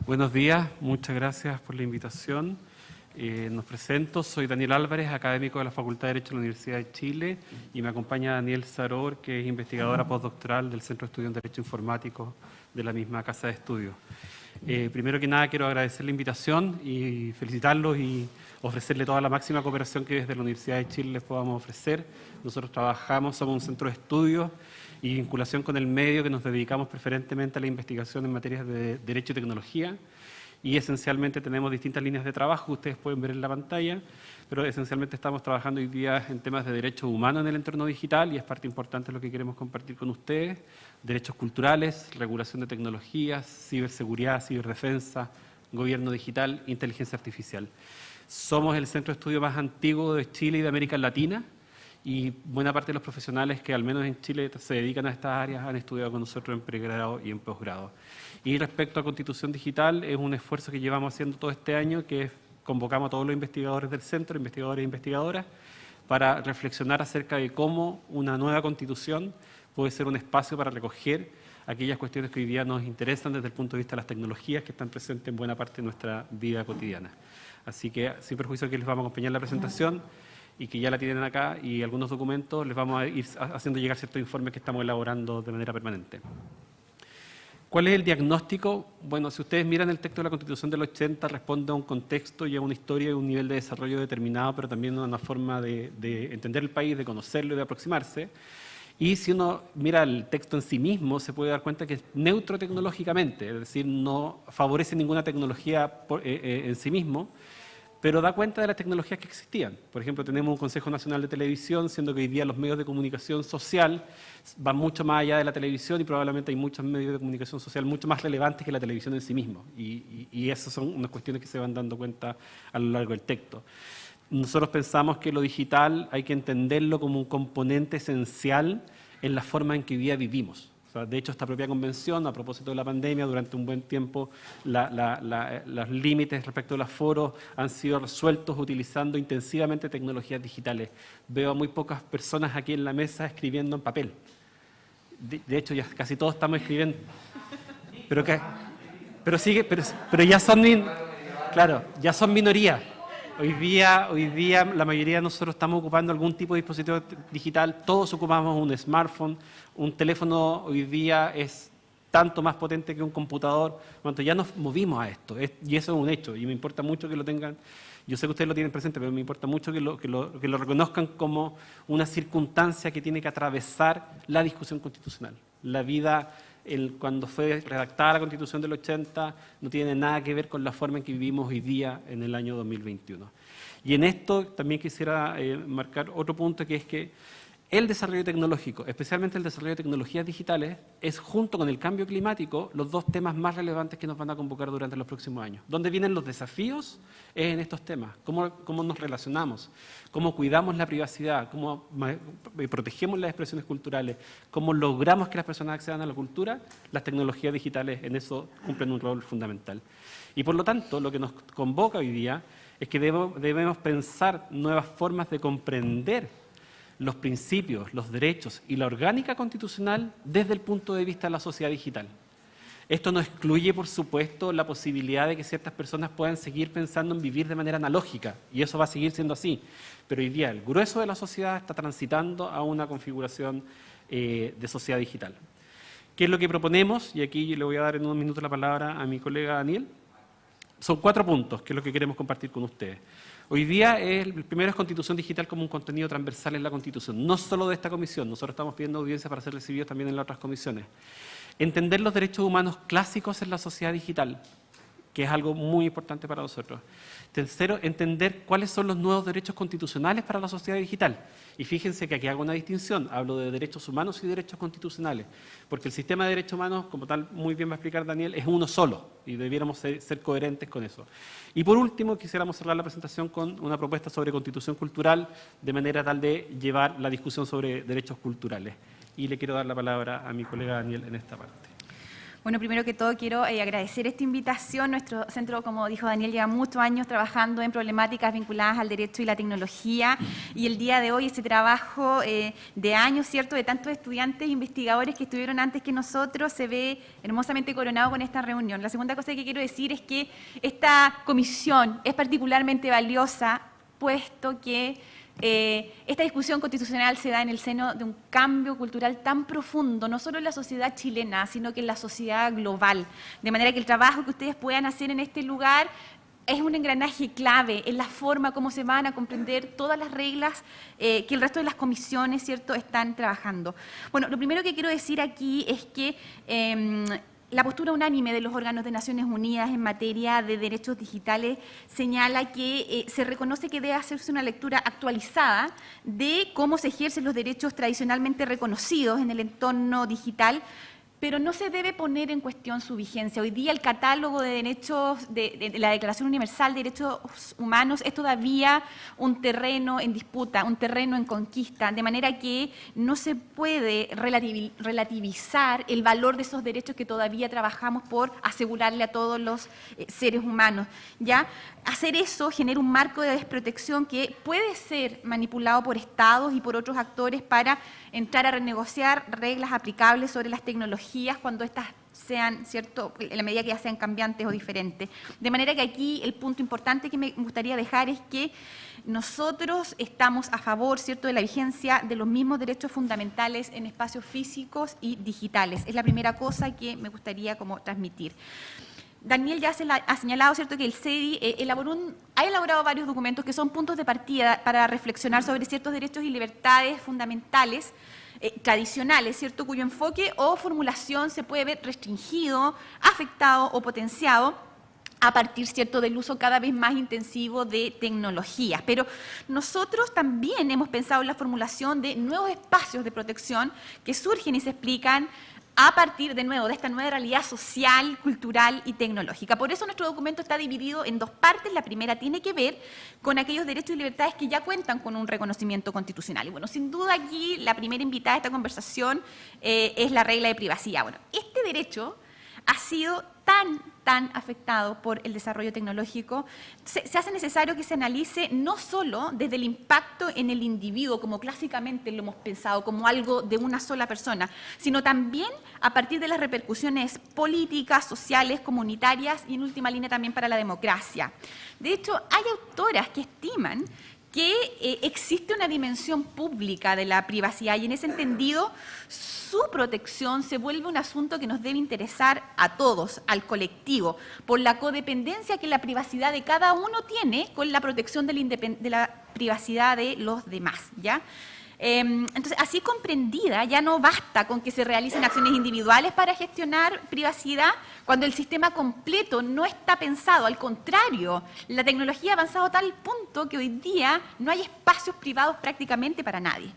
Buenos días, muchas gracias por la invitación. Nos presento, soy Daniel Álvarez, académico de la Facultad de Derecho de la Universidad de Chile, y me acompaña Daniel Saror, que es investigadora postdoctoral del Centro de Estudios en Derecho Informático de la misma Casa de Estudios. Primero que nada quiero agradecer la invitación y felicitarlos y ofrecerle toda la máxima cooperación que desde la Universidad de Chile les podamos ofrecer. Nosotros somos un centro de estudios y vinculación con el medio que nos dedicamos preferentemente a la investigación en materias de derecho y tecnología, y esencialmente tenemos distintas líneas de trabajo que ustedes pueden ver en la pantalla, pero esencialmente estamos trabajando hoy día en temas de derechos humanos en el entorno digital, y es parte importante de lo que queremos compartir con ustedes: derechos culturales, regulación de tecnologías, ciberseguridad, ciberdefensa, gobierno digital, inteligencia artificial. Somos el centro de estudio más antiguo de Chile y de América Latina, y buena parte de los profesionales que al menos en Chile se dedican a estas áreas han estudiado con nosotros en pregrado y en posgrado. Y respecto a Constitución Digital, es un esfuerzo que llevamos haciendo todo este año, que convocamos a todos los investigadores del centro, investigadores e investigadoras, para reflexionar acerca de cómo una nueva Constitución puede ser un espacio para recoger aquellas cuestiones que hoy día nos interesan desde el punto de vista de las tecnologías que están presentes en buena parte de nuestra vida cotidiana. Así que, sin perjuicio que les vamos a acompañar en la presentación, y que ya la tienen acá, y algunos documentos, les vamos a ir haciendo llegar ciertos informes que estamos elaborando de manera permanente. ¿Cuál es el diagnóstico? Bueno, si ustedes miran el texto de la Constitución del 80, responde a un contexto y a una historia y un nivel de desarrollo determinado, pero también a una forma de entender el país, de conocerlo y de aproximarse. Y si uno mira el texto en sí mismo, se puede dar cuenta que es neutro tecnológicamente, es decir, no favorece ninguna tecnología en sí mismo, pero da cuenta de las tecnologías que existían. Por ejemplo, tenemos un Consejo Nacional de Televisión, siendo que hoy día los medios de comunicación social van mucho más allá de la televisión, y probablemente hay muchos medios de comunicación social mucho más relevantes que la televisión en sí mismo. Y esas son unas cuestiones que se van dando cuenta a lo largo del texto. Nosotros pensamos que lo digital hay que entenderlo como un componente esencial en la forma en que hoy día vivimos. De hecho, esta propia convención, a propósito de la pandemia, durante un buen tiempo los límites respecto al aforo han sido resueltos utilizando intensivamente tecnologías digitales. Veo a muy pocas personas aquí en la mesa escribiendo en papel. De hecho, ya casi todos estamos escribiendo. Pero ya son, claro, ya son minorías. Hoy día la mayoría de nosotros estamos ocupando algún tipo de dispositivo digital, todos ocupamos un smartphone, un teléfono hoy día es tanto más potente que un computador, cuanto ya nos movimos a esto, y eso es un hecho, y me importa mucho que lo tengan, yo sé que ustedes lo tienen presente, pero me importa mucho que lo reconozcan como una circunstancia que tiene que atravesar la discusión constitucional. La vida, cuando fue redactada la Constitución del 80, no tiene nada que ver con la forma en que vivimos hoy día en el año 2021. Y en esto también quisiera marcar otro punto, que es que el desarrollo tecnológico, especialmente el desarrollo de tecnologías digitales, es, junto con el cambio climático, los dos temas más relevantes que nos van a convocar durante los próximos años. ¿Dónde vienen los desafíos? Es en estos temas. ¿Cómo nos relacionamos? ¿Cómo cuidamos la privacidad? ¿Cómo protegemos las expresiones culturales? ¿Cómo logramos que las personas accedan a la cultura? Las tecnologías digitales en eso cumplen un rol fundamental. Y por lo tanto, lo que nos convoca hoy día es que debemos pensar nuevas formas de comprender los principios, los derechos y la orgánica constitucional desde el punto de vista de la sociedad digital. Esto no excluye, por supuesto, la posibilidad de que ciertas personas puedan seguir pensando en vivir de manera analógica, y eso va a seguir siendo así. Pero hoy día el grueso de la sociedad está transitando a una configuración de sociedad digital. ¿Qué es lo que proponemos? Y aquí le voy a dar en unos minutos la palabra a mi colega Daniel. Son 4 puntos, que es lo que queremos compartir con ustedes. Hoy día el primero es Constitución Digital como un contenido transversal en la Constitución, no solo de esta comisión, nosotros estamos pidiendo audiencia para ser recibidos también en las otras comisiones. Entender los derechos humanos clásicos en la sociedad digital, que es algo muy importante para nosotros. Tercero, entender cuáles son los nuevos derechos constitucionales para la sociedad digital. Y fíjense que aquí hago una distinción, hablo de derechos humanos y derechos constitucionales, porque el sistema de derechos humanos, como tal, muy bien va a explicar Daniel, es uno solo, y debiéramos ser coherentes con eso. Y por último, quisiéramos cerrar la presentación con una propuesta sobre constitución cultural, de manera tal de llevar la discusión sobre derechos culturales. Y le quiero dar la palabra a mi colega Daniel en esta parte. Bueno, primero que todo quiero agradecer esta invitación. Nuestro centro, como dijo Daniel, lleva muchos años trabajando en problemáticas vinculadas al derecho y la tecnología, y el día de hoy ese trabajo de años, ¿cierto?, de tantos estudiantes e investigadores que estuvieron antes que nosotros, se ve hermosamente coronado con esta reunión. La segunda cosa que quiero decir es que esta comisión es particularmente valiosa, puesto que esta discusión constitucional se da en el seno de un cambio cultural tan profundo, no solo en la sociedad chilena, sino que en la sociedad global. De manera que el trabajo que ustedes puedan hacer en este lugar es un engranaje clave en la forma como se van a comprender todas las reglas que el resto de las comisiones, ¿cierto?, están trabajando. Bueno, lo primero que quiero decir aquí es que la postura unánime de los órganos de Naciones Unidas en materia de derechos digitales señala que se reconoce que debe hacerse una lectura actualizada de cómo se ejercen los derechos tradicionalmente reconocidos en el entorno digital, pero no se debe poner en cuestión su vigencia. Hoy día el catálogo de derechos de la Declaración Universal de Derechos Humanos es todavía un terreno en disputa, un terreno en conquista, de manera que no se puede relativizar el valor de esos derechos que todavía trabajamos por asegurarle a todos los seres humanos. ¿Ya? Hacer eso genera un marco de desprotección que puede ser manipulado por estados y por otros actores para entrar a renegociar reglas aplicables sobre las tecnologías cuando éstas sean, ¿cierto?, en la medida que ya sean cambiantes o diferentes. De manera que aquí el punto importante que me gustaría dejar es que nosotros estamos a favor, ¿cierto?, de la vigencia de los mismos derechos fundamentales en espacios físicos y digitales. Es la primera cosa que me gustaría como transmitir. Daniel ya ha señalado, ¿cierto?, que el CEDI ha elaborado varios documentos que son puntos de partida para reflexionar sobre ciertos derechos y libertades fundamentales tradicionales, ¿cierto?, cuyo enfoque o formulación se puede ver restringido, afectado o potenciado a partir, ¿cierto?, del uso cada vez más intensivo de tecnologías. Pero nosotros también hemos pensado en la formulación de nuevos espacios de protección que surgen y se explican a partir, de nuevo, de esta nueva realidad social, cultural y tecnológica. Por eso nuestro documento está dividido en dos partes. La primera tiene que ver con aquellos derechos y libertades que ya cuentan con un reconocimiento constitucional. Y bueno, sin duda aquí la primera invitada a esta conversación es la regla de privacidad. Bueno, este derecho ha sido tan afectado por el desarrollo tecnológico, se hace necesario que se analice no solo desde el impacto en el individuo, como clásicamente lo hemos pensado, como algo de una sola persona, sino también a partir de las repercusiones políticas, sociales, comunitarias y en última línea también para la democracia. De hecho, hay autoras que estiman que existe una dimensión pública de la privacidad y en ese entendido su protección se vuelve un asunto que nos debe interesar a todos, al colectivo, por la codependencia que la privacidad de cada uno tiene con la protección de la privacidad de los demás, ¿ya? Entonces, así comprendida, ya no basta con que se realicen acciones individuales para gestionar privacidad cuando el sistema completo no está pensado. Al contrario, la tecnología ha avanzado a tal punto que hoy día no hay espacios privados prácticamente para nadie.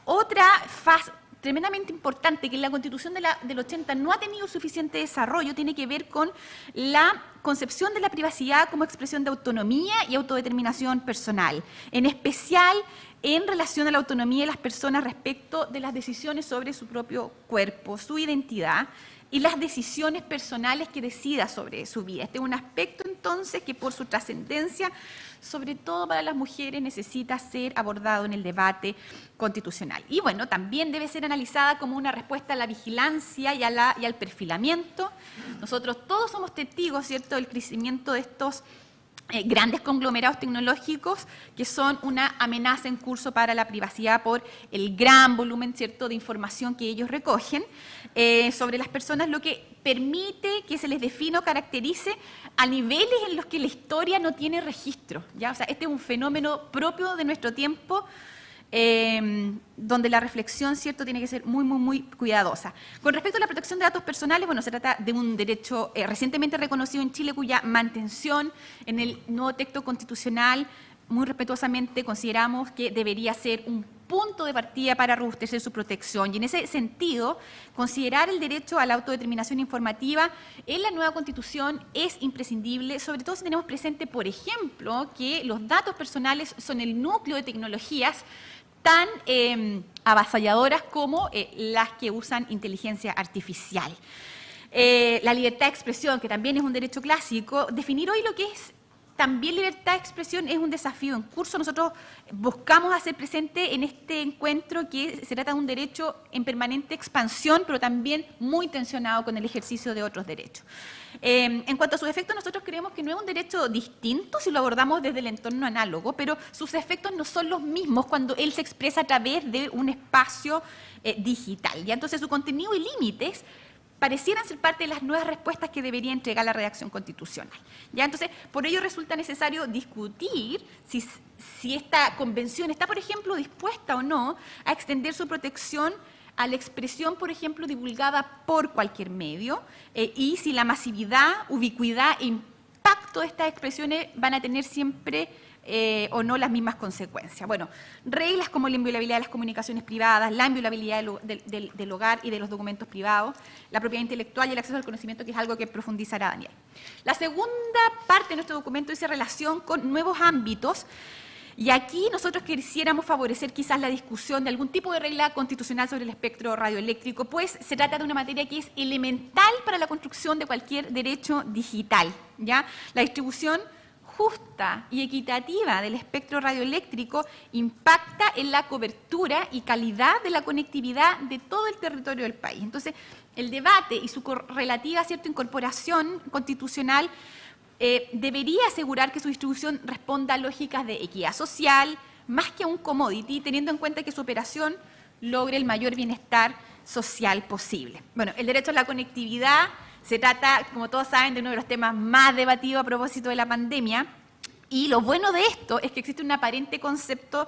Otra fase tremendamente importante que en la Constitución del 80 no ha tenido suficiente desarrollo tiene que ver con la concepción de la privacidad como expresión de autonomía y autodeterminación personal, en especial en relación a la autonomía de las personas respecto de las decisiones sobre su propio cuerpo, su identidad y las decisiones personales que decida sobre su vida. Este es un aspecto entonces que por su trascendencia, sobre todo para las mujeres, necesita ser abordado en el debate constitucional. Y bueno, también debe ser analizada como una respuesta a la vigilancia y al perfilamiento. Nosotros todos somos testigos, ¿cierto?, del crecimiento de estos grandes conglomerados tecnológicos que son una amenaza en curso para la privacidad por el gran volumen, ¿cierto?, de información que ellos recogen sobre las personas, lo que permite que se les defina o caracterice a niveles en los que la historia no tiene registro, ¿ya? O sea, este es un fenómeno propio de nuestro tiempo, donde la reflexión, ¿cierto?, tiene que ser muy cuidadosa. Con respecto a la protección de datos personales, bueno, se trata de un derecho recientemente reconocido en Chile, cuya mantención en el nuevo texto constitucional, muy respetuosamente consideramos que debería ser un punto de partida para robustecer su protección. Y en ese sentido, considerar el derecho a la autodeterminación informativa en la nueva Constitución es imprescindible, sobre todo si tenemos presente, por ejemplo, que los datos personales son el núcleo de tecnologías tan avasalladoras como las que usan inteligencia artificial. La libertad de expresión, que también es un derecho clásico. Definir hoy lo que es también libertad de expresión es un desafío en curso. Nosotros buscamos hacer presente en este encuentro que se trata de un derecho en permanente expansión, pero también muy tensionado con el ejercicio de otros derechos. En cuanto a sus efectos, nosotros creemos que no es un derecho distinto si lo abordamos desde el entorno análogo, pero sus efectos no son los mismos cuando él se expresa a través de un espacio digital. ¿Ya? Entonces, su contenido y límites parecieran ser parte de las nuevas respuestas que debería entregar la redacción constitucional. ¿Ya? Entonces, por ello resulta necesario discutir si esta convención está, por ejemplo, dispuesta o no a extender su protección a la expresión, por ejemplo, divulgada por cualquier medio, y si la masividad, ubicuidad e impacto de estas expresiones van a tener siempre o no las mismas consecuencias. Bueno, reglas como la inviolabilidad de las comunicaciones privadas, la inviolabilidad del hogar y de los documentos privados, la propiedad intelectual y el acceso al conocimiento, que es algo que profundizará Daniel. La segunda parte de nuestro documento dice relación con nuevos ámbitos, y aquí nosotros quisiéramos favorecer quizás la discusión de algún tipo de regla constitucional sobre el espectro radioeléctrico, pues se trata de una materia que es elemental para la construcción de cualquier derecho digital, ¿ya? La distribución justa y equitativa del espectro radioeléctrico impacta en la cobertura y calidad de la conectividad de todo el territorio del país. Entonces, el debate y su relativa incorporación constitucional debería asegurar que su distribución responda a lógicas de equidad social, más que a un commodity, teniendo en cuenta que su operación logre el mayor bienestar social posible. Bueno, el derecho a la conectividad se trata, como todos saben, de uno de los temas más debatidos a propósito de la pandemia, y lo bueno de esto es que existe un aparente consenso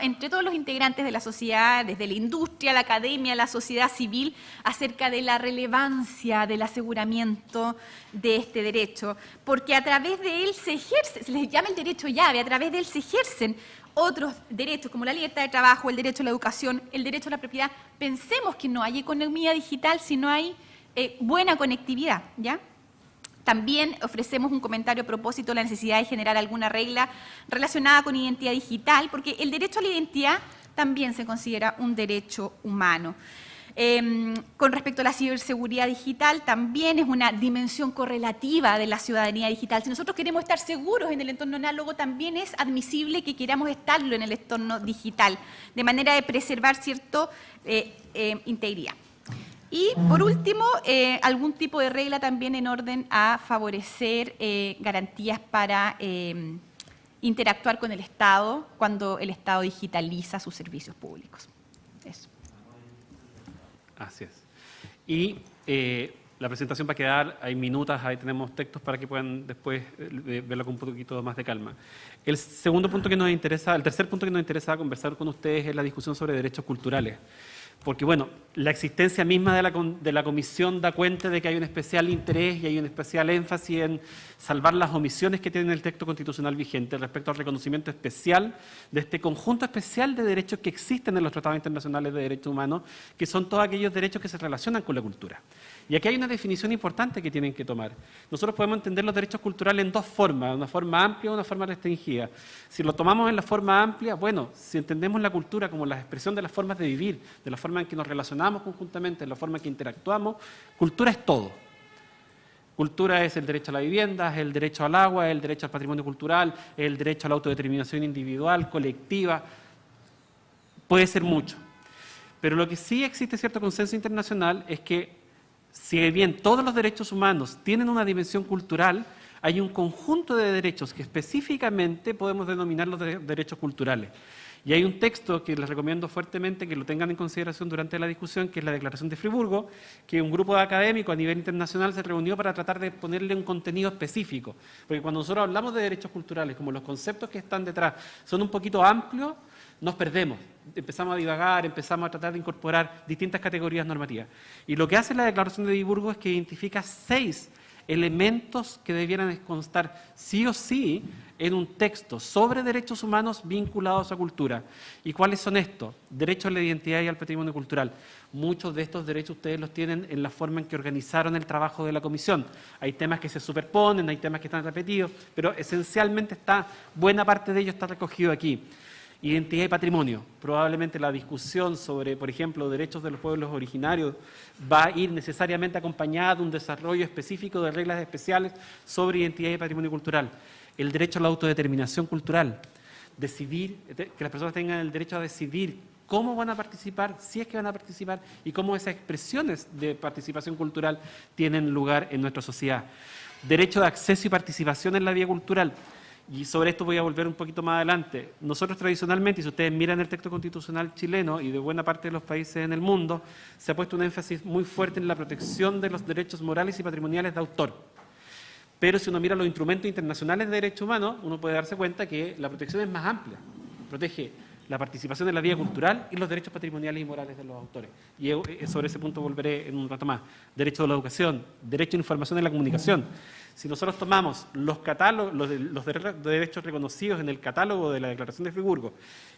entre todos los integrantes de la sociedad, desde la industria, la academia, la sociedad civil, acerca de la relevancia del aseguramiento de este derecho, porque a través de él se ejerce, se les llama el derecho llave, a través de él se ejercen otros derechos como la libertad de trabajo, el derecho a la educación, el derecho a la propiedad. Pensemos que no hay economía digital si no hay buena conectividad, ¿ya? También ofrecemos un comentario a propósito de la necesidad de generar alguna regla relacionada con identidad digital, porque el derecho a la identidad también se considera un derecho humano. Con respecto a la ciberseguridad digital, también es una dimensión correlativa de la ciudadanía digital. Si nosotros queremos estar seguros en el entorno análogo, también es admisible que queramos estarlo en el entorno digital, de manera de preservar cierta integridad. Y, por último, algún tipo de regla también en orden a favorecer garantías para interactuar con el Estado cuando el Estado digitaliza sus servicios públicos. Eso. Así es. Y la presentación va a quedar, hay minutas, ahí tenemos textos para que puedan después verlo con un poquito más de calma. El tercer punto que nos interesa conversar con ustedes es la discusión sobre derechos culturales. Porque, bueno, la existencia misma de la comisión da cuenta de que hay un especial interés y hay un especial énfasis en salvar las omisiones que tiene el texto constitucional vigente respecto al reconocimiento especial de este conjunto especial de derechos que existen en los tratados internacionales de derechos humanos, que son todos aquellos derechos que se relacionan con la cultura. Y aquí hay una definición importante que tienen que tomar. Nosotros podemos entender los derechos culturales en dos formas, una forma amplia y una forma restringida. Si lo tomamos en la forma amplia, bueno, si entendemos la cultura como la expresión de las formas de vivir, de la forma en que nos relacionamos conjuntamente, de la forma en que interactuamos, cultura es todo. Cultura es el derecho a la vivienda, es el derecho al agua, es el derecho al patrimonio cultural, es el derecho a la autodeterminación individual, colectiva, puede ser mucho. Pero lo que sí existe cierto consenso internacional es que si bien todos los derechos humanos tienen una dimensión cultural, hay un conjunto de derechos que específicamente podemos denominar los derechos culturales. Y hay un texto que les recomiendo fuertemente que lo tengan en consideración durante la discusión, que es la Declaración de Friburgo, que un grupo de académicos a nivel internacional se reunió para tratar de ponerle un contenido específico. Porque cuando nosotros hablamos de derechos culturales, como los conceptos que están detrás son un poquito amplios, nos perdemos, empezamos a divagar, empezamos a tratar de incorporar distintas categorías normativas. Y lo que hace la Declaración de Friburgo es que identifica 6 elementos que debieran constar sí o sí en un texto sobre derechos humanos vinculados a cultura. ¿Y cuáles son estos? Derecho a la identidad y al patrimonio cultural. Muchos de estos derechos ustedes los tienen en la forma en que organizaron el trabajo de la comisión. Hay temas que se superponen, hay temas que están repetidos, pero esencialmente buena parte de ello está recogido aquí. Identidad y patrimonio. Probablemente la discusión sobre, por ejemplo, derechos de los pueblos originarios va a ir necesariamente acompañada de un desarrollo específico de reglas especiales sobre identidad y patrimonio cultural. El derecho a la autodeterminación cultural. Decidir, que las personas tengan el derecho a decidir cómo van a participar, si es que van a participar, y cómo esas expresiones de participación cultural tienen lugar en nuestra sociedad. Derecho de acceso y participación en la vida cultural. Y sobre esto voy a volver un poquito más adelante. Nosotros tradicionalmente, y si ustedes miran el texto constitucional chileno y de buena parte de los países en el mundo, se ha puesto un énfasis muy fuerte en la protección de los derechos morales y patrimoniales de autor. Pero si uno mira los instrumentos internacionales de derechos humanos, uno puede darse cuenta que la protección es más amplia. Protege la participación en la vida cultural y los derechos patrimoniales y morales de los autores. Y sobre ese punto volveré en un rato más. Derecho de la educación, derecho a la información y la comunicación. Si nosotros tomamos los catálogos, los derechos reconocidos en el catálogo de la Declaración de Friburgo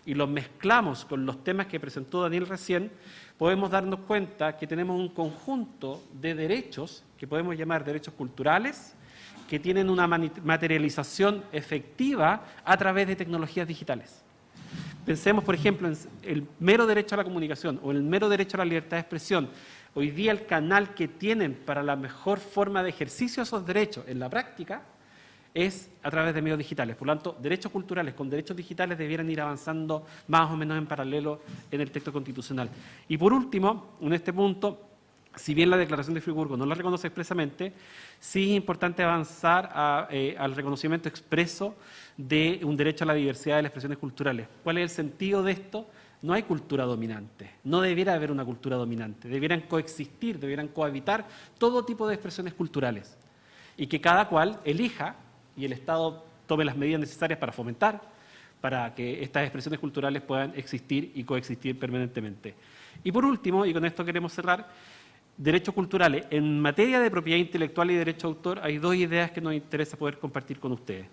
y los mezclamos con los temas que presentó Daniel recién, podemos darnos cuenta que tenemos un conjunto de derechos que podemos llamar derechos culturales, que tienen una materialización efectiva a través de tecnologías digitales. Pensemos, por ejemplo, en el mero derecho a la comunicación o el mero derecho a la libertad de expresión. Hoy día el canal que tienen para la mejor forma de ejercicio de esos derechos en la práctica es a través de medios digitales. Por lo tanto, derechos culturales con derechos digitales debieran ir avanzando más o menos en paralelo en el texto constitucional. Y por último, en este punto, si bien la Declaración de Friburgo no la reconoce expresamente, sí es importante avanzar al reconocimiento expreso de un derecho a la diversidad de las expresiones culturales. ¿Cuál es el sentido de esto? No hay cultura dominante, no debiera haber una cultura dominante, debieran coexistir, debieran cohabitar todo tipo de expresiones culturales y que cada cual elija y el Estado tome las medidas necesarias para fomentar, para que estas expresiones culturales puedan existir y coexistir permanentemente. Y por último, y con esto queremos cerrar, derechos culturales. En materia de propiedad intelectual y derecho de autor hay dos ideas que nos interesa poder compartir con ustedes.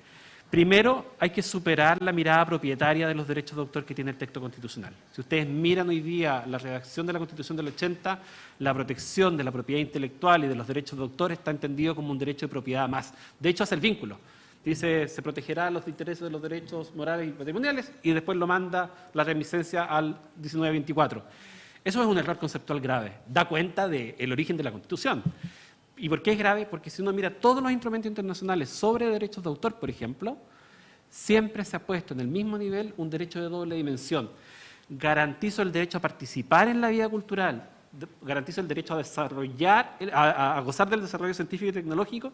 Primero, hay que superar la mirada propietaria de los derechos de autor que tiene el texto constitucional. Si ustedes miran hoy día la redacción de la Constitución del 80, la protección de la propiedad intelectual y de los derechos de autor está entendido como un derecho de propiedad más. De hecho, hace el vínculo. Dice, se protegerá los intereses de los derechos morales y patrimoniales y después lo manda la reminiscencia al 1924. Eso es un error conceptual grave. Da cuenta del origen de la Constitución. ¿Y por qué es grave? Porque si uno mira todos los instrumentos internacionales sobre derechos de autor, por ejemplo, siempre se ha puesto en el mismo nivel un derecho de doble dimensión. Garantizo el derecho a participar en la vida cultural, garantizo el derecho a desarrollar, a gozar del desarrollo científico y tecnológico,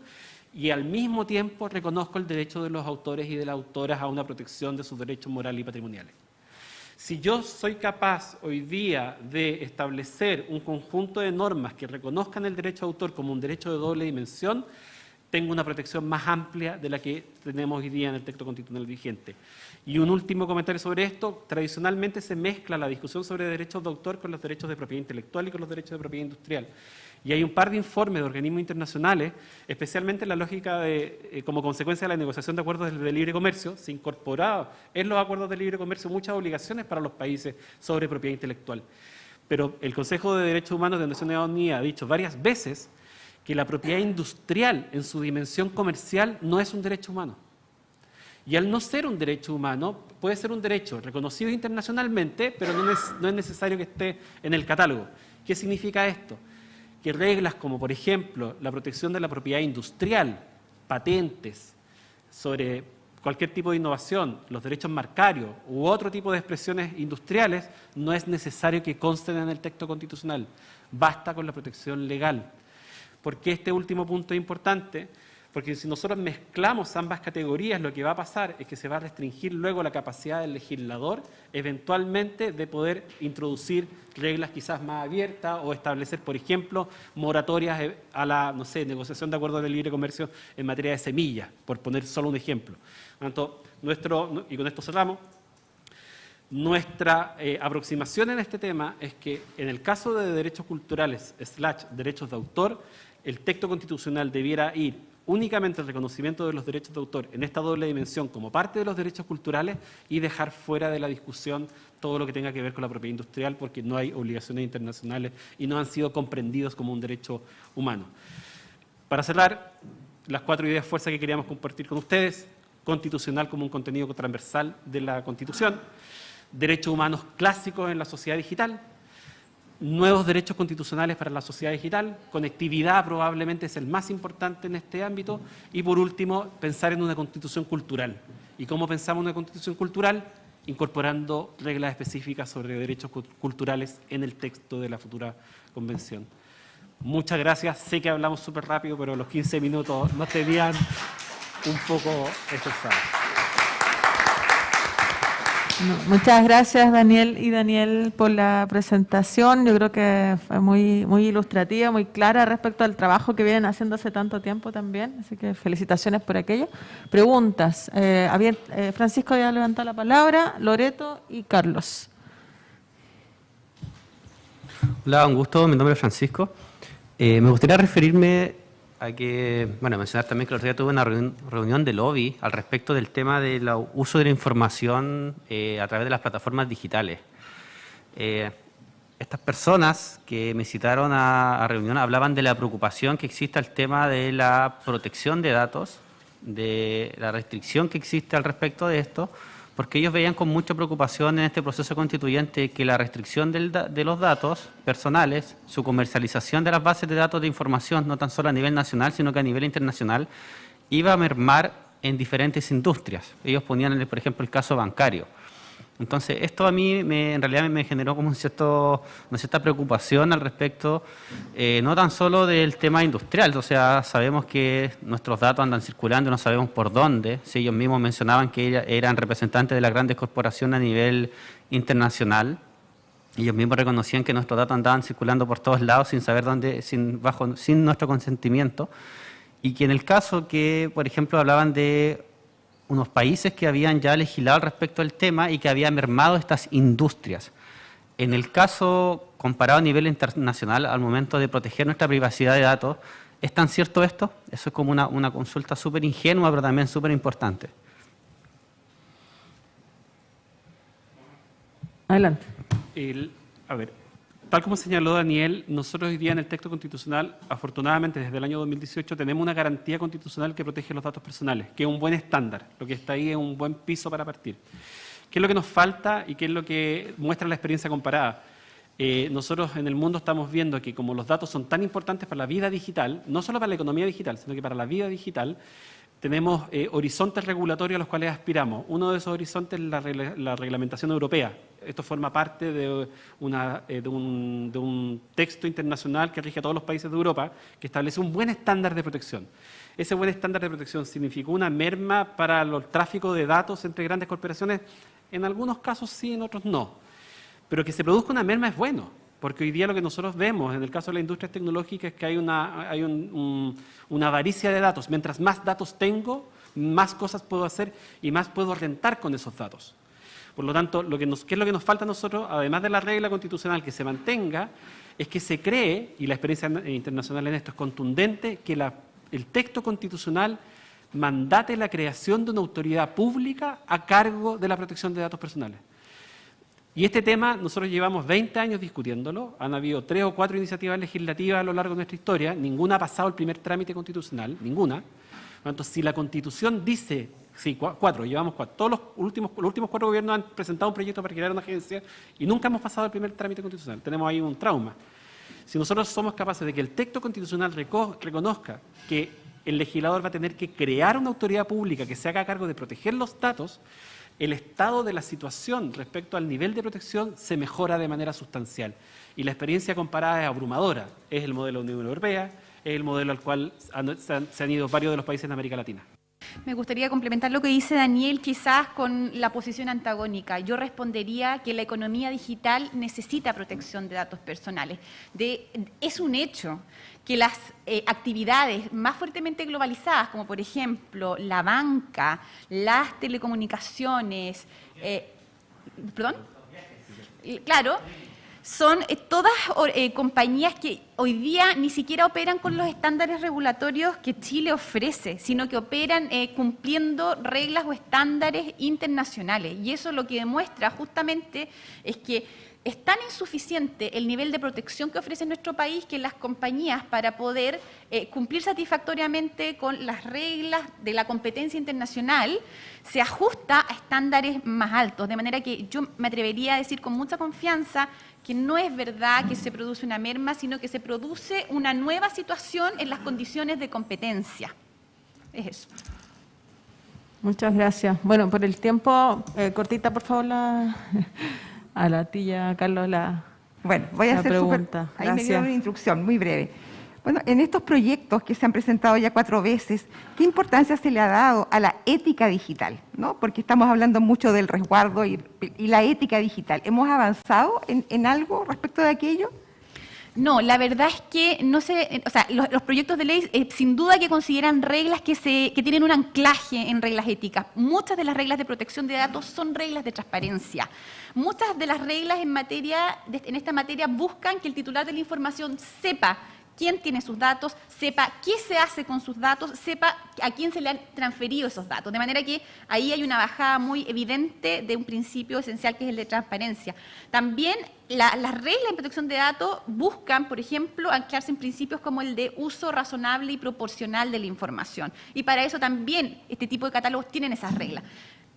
y al mismo tiempo reconozco el derecho de los autores y de las autoras a una protección de sus derechos morales y patrimoniales. Si yo soy capaz hoy día de establecer un conjunto de normas que reconozcan el derecho de autor como un derecho de doble dimensión, tengo una protección más amplia de la que tenemos hoy día en el texto constitucional vigente. Y un último comentario sobre esto. Tradicionalmente se mezcla la discusión sobre derechos de autor con los derechos de propiedad intelectual y con los derechos de propiedad industrial. Y hay un par de informes de organismos internacionales, especialmente en la lógica de, como consecuencia de la negociación de acuerdos de libre comercio, se incorporaron en los acuerdos de libre comercio muchas obligaciones para los países sobre propiedad intelectual. Pero el Consejo de Derechos Humanos de Naciones Unidas ha dicho varias veces que la propiedad industrial en su dimensión comercial no es un derecho humano. Y al no ser un derecho humano, puede ser un derecho reconocido internacionalmente, pero no es necesario que esté en el catálogo. ¿Qué significa esto? Que reglas como, por ejemplo, la protección de la propiedad industrial, patentes, sobre cualquier tipo de innovación, los derechos marcarios u otro tipo de expresiones industriales, no es necesario que consten en el texto constitucional. Basta con la protección legal. ¿Por qué este último punto es importante? Porque si nosotros mezclamos ambas categorías, lo que va a pasar es que se va a restringir luego la capacidad del legislador eventualmente de poder introducir reglas quizás más abiertas o establecer, por ejemplo, moratorias a la, no sé, negociación de acuerdos de libre comercio en materia de semillas, por poner solo un ejemplo. Por lo tanto, y con esto cerramos, nuestra aproximación en este tema es que en el caso de derechos culturales / derechos de autor, el texto constitucional debiera ir únicamente el reconocimiento de los derechos de autor en esta doble dimensión como parte de los derechos culturales y dejar fuera de la discusión todo lo que tenga que ver con la propiedad industrial porque no hay obligaciones internacionales y no han sido comprendidos como un derecho humano. Para cerrar, las 4 ideas fuerza que queríamos compartir con ustedes: constitucional como un contenido transversal de la Constitución, derechos humanos clásicos en la sociedad digital, nuevos derechos constitucionales para la sociedad digital, conectividad probablemente es el más importante en este ámbito, y por último, pensar en una constitución cultural. ¿Y cómo pensamos en una constitución cultural? Incorporando reglas específicas sobre derechos culturales en el texto de la futura convención. Muchas gracias, sé que hablamos súper rápido, pero los 15 minutos nos tenían un poco estresados. Muchas gracias, Daniel y Daniel, por la presentación. Yo creo que fue muy ilustrativa, muy clara respecto al trabajo que vienen haciendo hace tanto tiempo también. Así que felicitaciones por aquello. Preguntas. Francisco había levantado la palabra, Loreto y Carlos. Hola, un gusto. Mi nombre es Francisco. Me gustaría referirme a que, mencionar también que el otro día tuve una reunión de lobby al respecto del tema del uso de la información a través de las plataformas digitales. Estas personas que me citaron a reunión hablaban de la preocupación que existe al tema de la protección de datos, de la restricción que existe al respecto de esto, porque ellos veían con mucha preocupación en este proceso constituyente que la restricción de los datos personales, su comercialización de las bases de datos de información, no tan solo a nivel nacional, sino que a nivel internacional, iba a mermar en diferentes industrias. Ellos ponían, por ejemplo, el caso bancario. Entonces, esto a mí en realidad me generó como una cierta preocupación al respecto, no tan solo del tema industrial, o sea, sabemos que nuestros datos andan circulando y no sabemos por dónde. Si ellos mismos mencionaban que eran representantes de las grandes corporaciones a nivel internacional, ellos mismos reconocían que nuestros datos andaban circulando por todos lados sin saber dónde, sin nuestro consentimiento, y que en el caso que, por ejemplo, hablaban de unos países que habían ya legislado respecto al tema y que habían mermado estas industrias. En el caso comparado a nivel internacional, al momento de proteger nuestra privacidad de datos, ¿es tan cierto esto? Eso es como una consulta súper ingenua, pero también súper importante. Adelante. Tal como señaló Daniel, nosotros hoy día en el texto constitucional, afortunadamente desde el año 2018, tenemos una garantía constitucional que protege los datos personales, que es un buen estándar. Lo que está ahí es un buen piso para partir. ¿Qué es lo que nos falta y qué es lo que muestra la experiencia comparada? Nosotros en el mundo estamos viendo que como los datos son tan importantes para la vida digital, no solo para la economía digital, sino que para la vida digital, tenemos horizontes regulatorios a los cuales aspiramos. Uno de esos horizontes es la reglamentación europea. Esto forma parte de un texto internacional que rige a todos los países de Europa, que establece un buen estándar de protección. Ese buen estándar de protección significó una merma para el tráfico de datos entre grandes corporaciones. En algunos casos sí, en otros no. Pero que se produzca una merma es bueno, porque hoy día lo que nosotros vemos en el caso de las industrias tecnológicas es que hay una avaricia de datos. Mientras más datos tengo, más cosas puedo hacer y más puedo rentar con esos datos. Por lo tanto, ¿qué es lo que nos falta a nosotros? Además de la regla constitucional que se mantenga, es que se cree, y la experiencia internacional en esto es contundente, que el texto constitucional mandate la creación de una autoridad pública a cargo de la protección de datos personales. Y este tema nosotros llevamos 20 años discutiéndolo, han habido 3 o 4 iniciativas legislativas a lo largo de nuestra historia, ninguna ha pasado el primer trámite constitucional, ninguna. Por lo tanto, si la Constitución dice, sí, 4, llevamos 4, todos los últimos 4 gobiernos han presentado un proyecto para crear una agencia y nunca hemos pasado el primer trámite constitucional, tenemos ahí un trauma. Si nosotros somos capaces de que el texto constitucional reconozca que el legislador va a tener que crear una autoridad pública que se haga cargo de proteger los datos, el estado de la situación respecto al nivel de protección se mejora de manera sustancial. Y la experiencia comparada es abrumadora. Es el modelo de la Unión Europea, es el modelo al cual se han ido varios de los países de América Latina. Me gustaría complementar lo que dice Daniel, quizás con la posición antagónica. Yo respondería que la economía digital necesita protección de datos personales. Es un hecho que las actividades más fuertemente globalizadas, como por ejemplo la banca, las telecomunicaciones, claro, son todas compañías que hoy día ni siquiera operan con los estándares regulatorios que Chile ofrece, sino que operan cumpliendo reglas o estándares internacionales. Y eso lo que demuestra justamente es que es tan insuficiente el nivel de protección que ofrece nuestro país que las compañías, para poder cumplir satisfactoriamente con las reglas de la competencia internacional, se ajusta a estándares más altos. De manera que yo me atrevería a decir con mucha confianza que no es verdad que se produce una merma, sino que se produce una nueva situación en las condiciones de competencia. Es eso. Muchas gracias. Bueno, por el tiempo, cortita, por favor, a la tía Carlos Bueno, voy a la hacer pregunta. ahí me Gracias. dieron una instrucción muy breve. Bueno, en estos proyectos que se han presentado ya 4 veces, ¿qué importancia se le ha dado a la ética digital? ¿No? Porque estamos hablando mucho del resguardo y la ética digital. ¿Hemos avanzado en algo respecto de aquello? No, la verdad es que no sé, o sea, los proyectos de ley sin duda que consideran reglas que tienen un anclaje en reglas éticas. Muchas de las reglas de protección de datos son reglas de transparencia. Muchas de las reglas en esta materia buscan que el titular de la información sepa quién tiene sus datos, sepa qué se hace con sus datos, sepa a quién se le han transferido esos datos. De manera que ahí hay una bajada muy evidente de un principio esencial que es el de transparencia. También las reglas de protección de datos buscan, por ejemplo, anclarse en principios como el de uso razonable y proporcional de la información. Y para eso también este tipo de catálogos tienen esas reglas.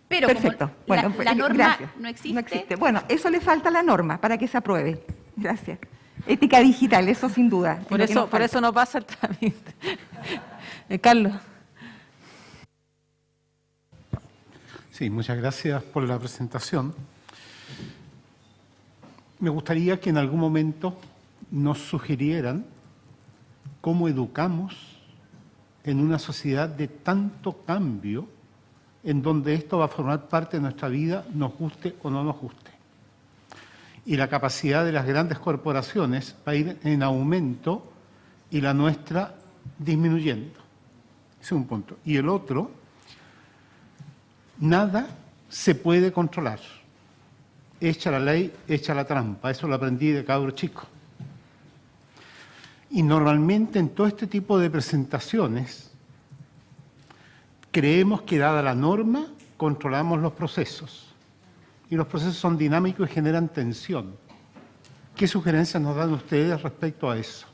Pero Perfecto. como Bueno, la norma gracias. no existe. No existe. Bueno, eso le falta a la norma para que se apruebe. Gracias. Ética digital, eso sin duda. Por eso no pasa el trámite. Carlos. Sí, muchas gracias por la presentación. Me gustaría que en algún momento nos sugirieran cómo educamos en una sociedad de tanto cambio, en donde esto va a formar parte de nuestra vida, nos guste o no nos guste. Y la capacidad de las grandes corporaciones va a ir en aumento y la nuestra disminuyendo. Ese es un punto. Y el otro, nada se puede controlar. Echa la ley, echa la trampa. Eso lo aprendí de cabro chico. Y normalmente en todo este tipo de presentaciones creemos que dada la norma controlamos los procesos. Y los procesos son dinámicos y generan tensión. ¿Qué sugerencias nos dan ustedes respecto a eso?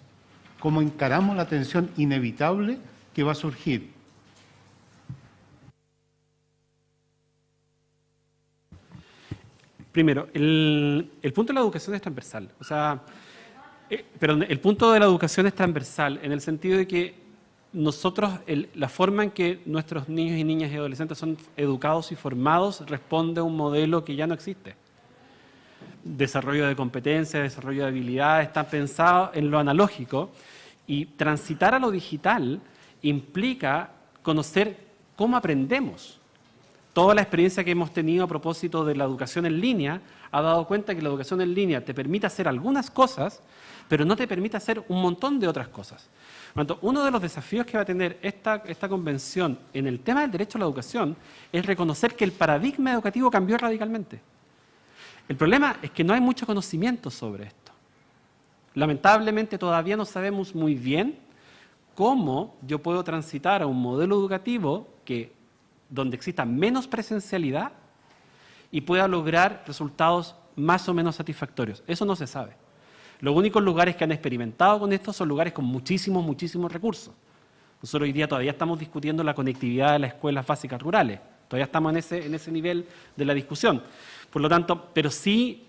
¿Cómo encaramos la tensión inevitable que va a surgir? Primero, el punto de la educación es transversal. O sea, perdón, el punto de la educación es transversal en el sentido de que nosotros, la forma en que nuestros niños y niñas y adolescentes son educados y formados responde a un modelo que ya no existe. Desarrollo de competencias, desarrollo de habilidades, está pensado en lo analógico, y transitar a lo digital implica conocer cómo aprendemos. Toda la experiencia que hemos tenido a propósito de la educación en línea ha dado cuenta que la educación en línea te permite hacer algunas cosas, pero no te permite hacer un montón de otras cosas. Por lo tanto, uno de los desafíos que va a tener esta convención en el tema del derecho a la educación es reconocer que el paradigma educativo cambió radicalmente. El problema es que no hay mucho conocimiento sobre esto. Lamentablemente todavía no sabemos muy bien cómo yo puedo transitar a un modelo educativo donde exista menos presencialidad y pueda lograr resultados más o menos satisfactorios. Eso no se sabe. Los únicos lugares que han experimentado con esto son lugares con muchísimos recursos. Nosotros hoy día todavía estamos discutiendo la conectividad de las escuelas básicas rurales. Todavía estamos en ese nivel de la discusión. Por lo tanto, pero sí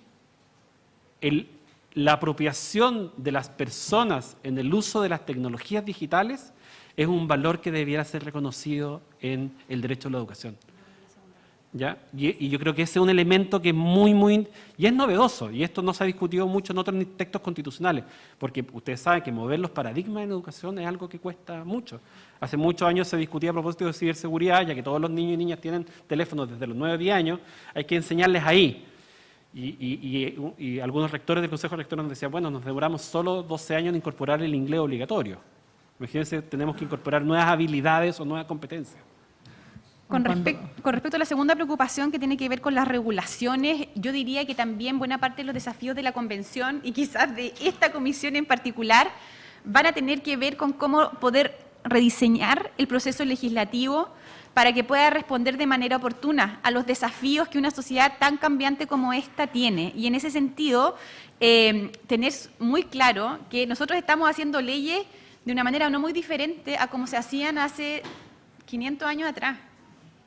la apropiación de las personas en el uso de las tecnologías digitales es un valor que debiera ser reconocido en el derecho a la educación. ¿Ya? Y yo creo que ese es un elemento que es y es novedoso, y esto no se ha discutido mucho en otros textos constitucionales, porque ustedes saben que mover los paradigmas en educación es algo que cuesta mucho. Hace muchos años se discutía a propósito de ciberseguridad, ya que todos los niños y niñas tienen teléfonos desde los 9 o 10 años, hay que enseñarles ahí. Y algunos rectores del Consejo Rector nos decían, bueno, nos demoramos solo 12 años en incorporar el inglés obligatorio. Imagínense, tenemos que incorporar nuevas habilidades o nuevas competencias. Con respecto a la segunda preocupación que tiene que ver con las regulaciones, yo diría que también buena parte de los desafíos de la Convención y quizás de esta comisión en particular van a tener que ver con cómo poder rediseñar el proceso legislativo para que pueda responder de manera oportuna a los desafíos que una sociedad tan cambiante como esta tiene. Y en ese sentido, tener muy claro que nosotros estamos haciendo leyes de una manera no muy diferente a como se hacían hace 500 años atrás,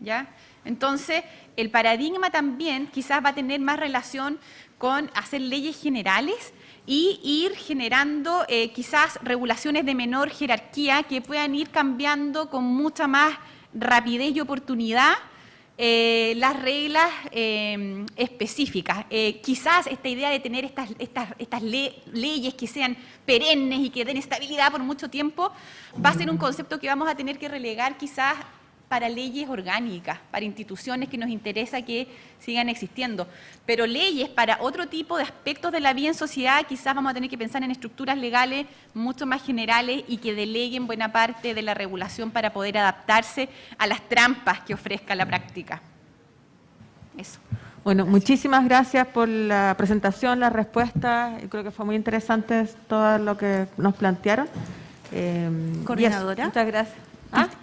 ¿ya? Entonces, el paradigma también quizás va a tener más relación con hacer leyes generales y ir generando quizás regulaciones de menor jerarquía que puedan ir cambiando con mucha más rapidez y oportunidad las reglas específicas. Quizás esta idea de tener estas leyes que sean perennes y que den estabilidad por mucho tiempo va a ser un concepto que vamos a tener que relegar quizás para leyes orgánicas, para instituciones que nos interesa que sigan existiendo. Pero leyes para otro tipo de aspectos de la vida en sociedad, quizás vamos a tener que pensar en estructuras legales mucho más generales y que deleguen buena parte de la regulación para poder adaptarse a las trampas que ofrezca la práctica. Eso. Bueno, muchísimas gracias por la presentación, la respuesta. Yo creo que fue muy interesante todo lo que nos plantearon. Coordinadora. Muchas gracias.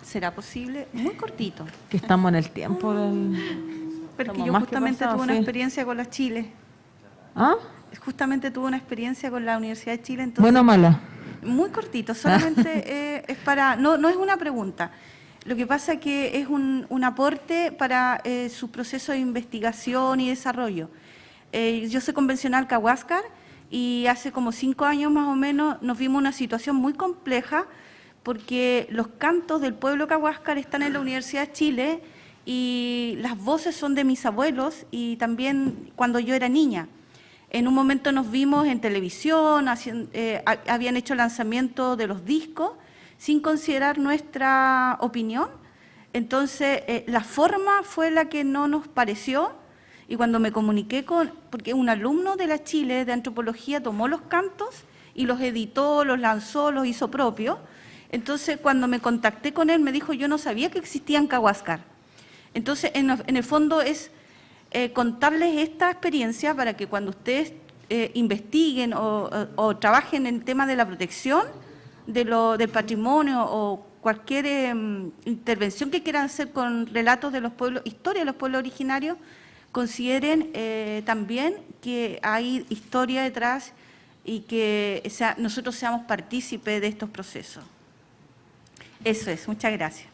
¿Será posible? Muy cortito. Que estamos en el tiempo del... Pero que Estamos yo más que justamente pasados, tuve una sí. experiencia con la Chile. ¿Ah? Justamente tuve una experiencia con la Universidad de Chile. Entonces, ¿Buena o mala? muy cortito, solamente es para... No es una pregunta. Lo que pasa es que es un aporte para su proceso de investigación y desarrollo. Yo soy convencional Cahuáscar y hace como 5 años más o menos nos vimos una situación muy compleja porque los cantos del pueblo Cahuáscar están en la Universidad de Chile y las voces son de mis abuelos y también cuando yo era niña. En un momento nos vimos en televisión, habían hecho lanzamiento de los discos sin considerar nuestra opinión. Entonces, la forma fue la que no nos pareció y cuando me comuniqué porque un alumno de la Chile de antropología tomó los cantos y los editó, los lanzó, los hizo propios. Entonces, cuando me contacté con él, me dijo, yo no sabía que existía en Cahuáscar. Entonces, en el fondo es contarles esta experiencia para que cuando ustedes investiguen o trabajen en el tema de la protección del patrimonio o cualquier intervención que quieran hacer con relatos de los pueblos, historia de los pueblos originarios, consideren también que hay historia detrás y que nosotros seamos partícipes de estos procesos. Eso es, muchas gracias.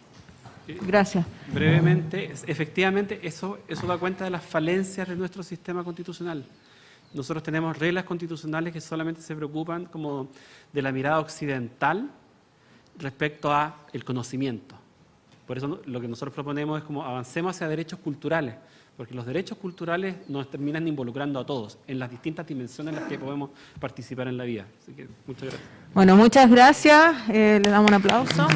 Gracias. Brevemente, efectivamente, eso da cuenta de las falencias de nuestro sistema constitucional. Nosotros tenemos reglas constitucionales que solamente se preocupan como de la mirada occidental respecto a el conocimiento. Por eso lo que nosotros proponemos es como avancemos hacia derechos culturales, porque los derechos culturales nos terminan involucrando a todos en las distintas dimensiones en las que podemos participar en la vida. Así que muchas gracias. Bueno, muchas gracias. Le damos un aplauso.